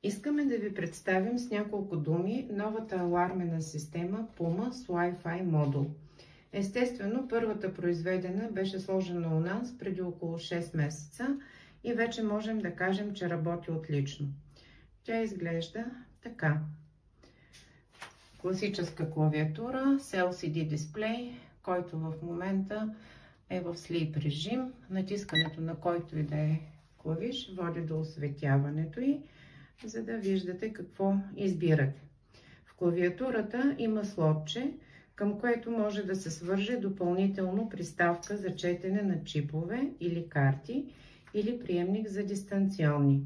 Искаме да ви представим с няколко думи новата алармена система Puma с Wi-Fi модул. Естествено, първата произведена беше сложена у нас преди около 6 месеца и вече можем да кажем, че работи отлично. Тя изглежда така. Класическа клавиатура с LCD дисплей, който в момента е в sleep режим. Натискането на който и да е клавиш води до осветяването й, за да виждате какво избирате. В клавиатурата има слотче, към което може да се свърже допълнително приставка за четене на чипове или карти или приемник за дистанционни.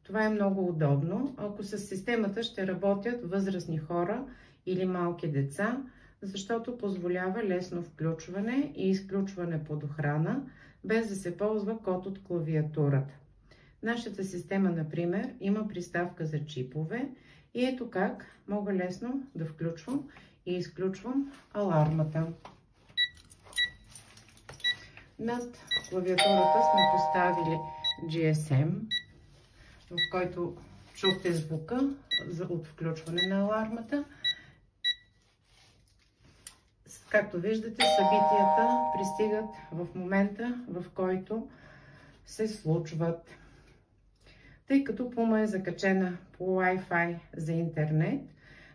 Това е много удобно, ако с системата ще работят възрастни хора или малки деца, защото позволява лесно включване и изключване под охрана, без да се ползва код от клавиатурата. Нашата система, например, има приставка за чипове и ето как мога лесно да включвам и изключвам алармата. Над клавиатурата сме поставили GSM, в който чухте звука от включване на алармата. Както виждате, събитията пристигат в момента, в който се случват. Тъй като Puma е закачена по Wi-Fi за интернет,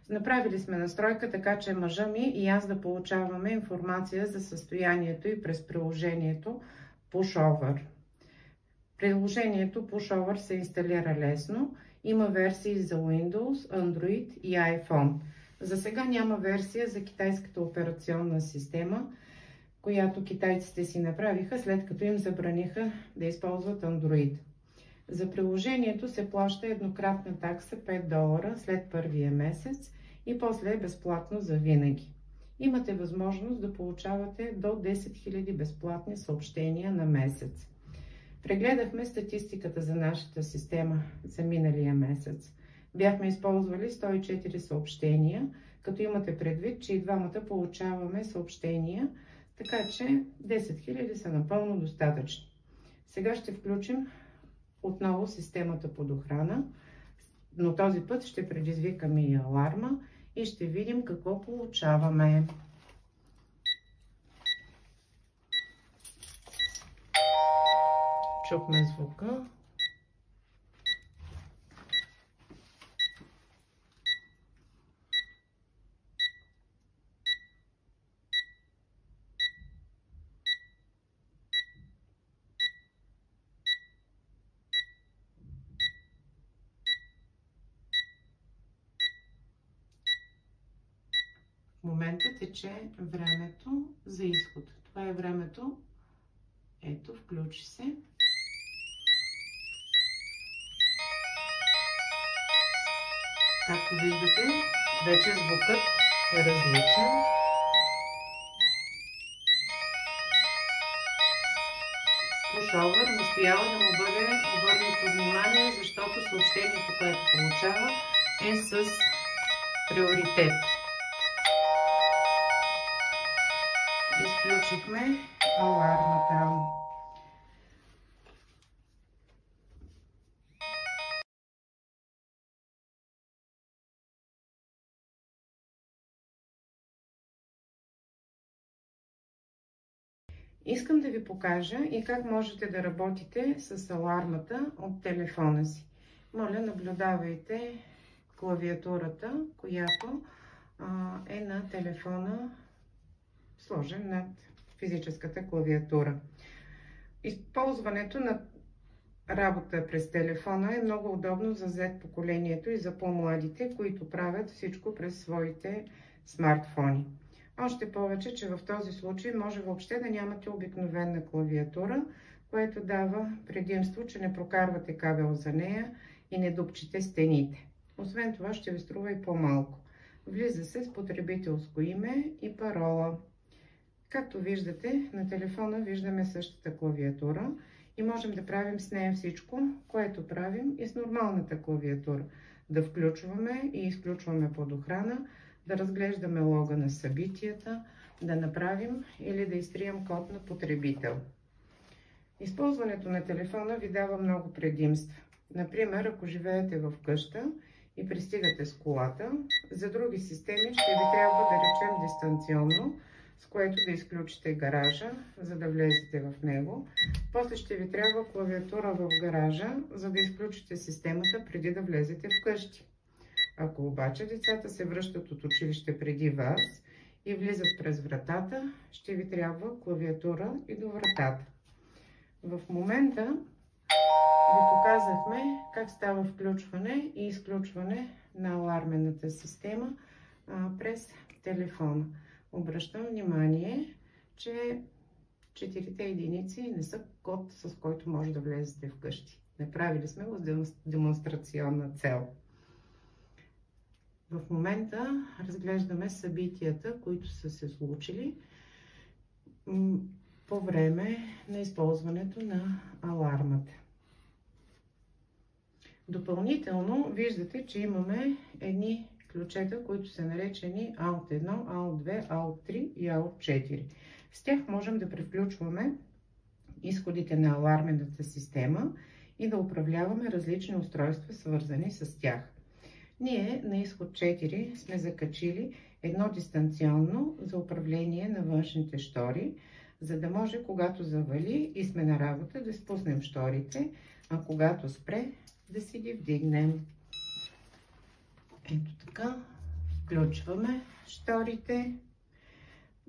направили сме настройка така, че мъжа ми и аз да получаваме информация за състоянието и през приложението PushOver. Приложението PushOver се инсталира лесно. Има версии за Windows, Android и iPhone. За сега няма версия за китайската операционна система, която китайците си направиха, след като им забраниха да използват Android. За приложението се плаща еднократна такса $5 след първия месец и после е безплатно за винаги. Имате възможност да получавате до 10 000 безплатни съобщения на месец. Прегледахме статистиката за нашата система за миналия месец. Бяхме използвали 104 съобщения, като имате предвид, че и двамата получаваме съобщения, така че 10 000 са напълно достатъчни. Сега ще включим отново системата под охрана, но този път ще предизвикаме и аларма и ще видим какво получаваме. Чухме звука. В момента тече времето за изход. Това е времето. Ето, включи се. Както виждате, вече звукът е различен. PushOver настоява да му бъде обърнато внимание, защото съобщението, което получава, е с приоритет. Изключихме алармата. Искам да ви покажа и как можете да работите с алармата от телефона си. Моля, наблюдавайте клавиатурата, която е на телефона, сложен над физическата клавиатура. Използването на работа през телефона е много удобно за Z поколението и за по-младите, които правят всичко през своите смартфони. Още повече, че в този случай може въобще да нямате обикновена клавиатура, което дава предимство, че не прокарвате кабел за нея и не дупчите стените. Освен това ще ви струва и по-малко. Влиза се с потребителско име и парола. Както виждате, на телефона виждаме същата клавиатура и можем да правим с нея всичко, което правим и с нормалната клавиатура. Да включваме и изключваме под охрана, да разглеждаме лога на събитията, да направим или да изтрием код на потребител. Използването на телефона ви дава много предимства. Например, ако живеете в къща и пристигате с колата, за други системи ще ви трябва да речем дистанционно, с което да изключите гаража, за да влезете в него. После ще ви трябва клавиатура в гаража, за да изключите системата преди да влезете в къщи. Ако обаче децата се връщат от училище преди вас и влизат през вратата, ще ви трябва клавиатура и до вратата. В момента ви показахме как става включване и изключване на алармената система през телефона. Обръщам внимание, че 4-те единици не са код, с който може да влезете вкъщи. Направили сме го с демонстрационна цел. В момента разглеждаме събитията, които са се случили по време на използването на алармата. Допълнително виждате, че имаме едни ключета, които са наречени ALT1, ALT2, ALT3 и ALT4. С тях можем да превключваме изходите на алармената система и да управляваме различни устройства, свързани с тях. Ние на изход 4 сме закачили едно дистанционно за управление на външните щори, за да може, когато завали и сме на работа, да спуснем щорите, а когато спре, да си ги вдигнем. Ето така, включваме щорите.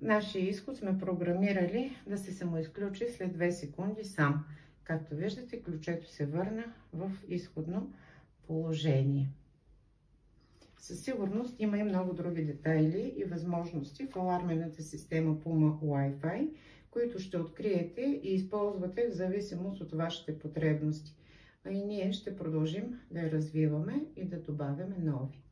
Нашия изход сме програмирали да се самоизключи след 2 секунди сам. Както виждате, ключето се върна в изходно положение. Със сигурност има и много други детайли и възможности в алармената система Puma Wi-Fi, които ще откриете и използвате в зависимост от вашите потребности. А и ние ще продължим да я развиваме и да добавяме нови.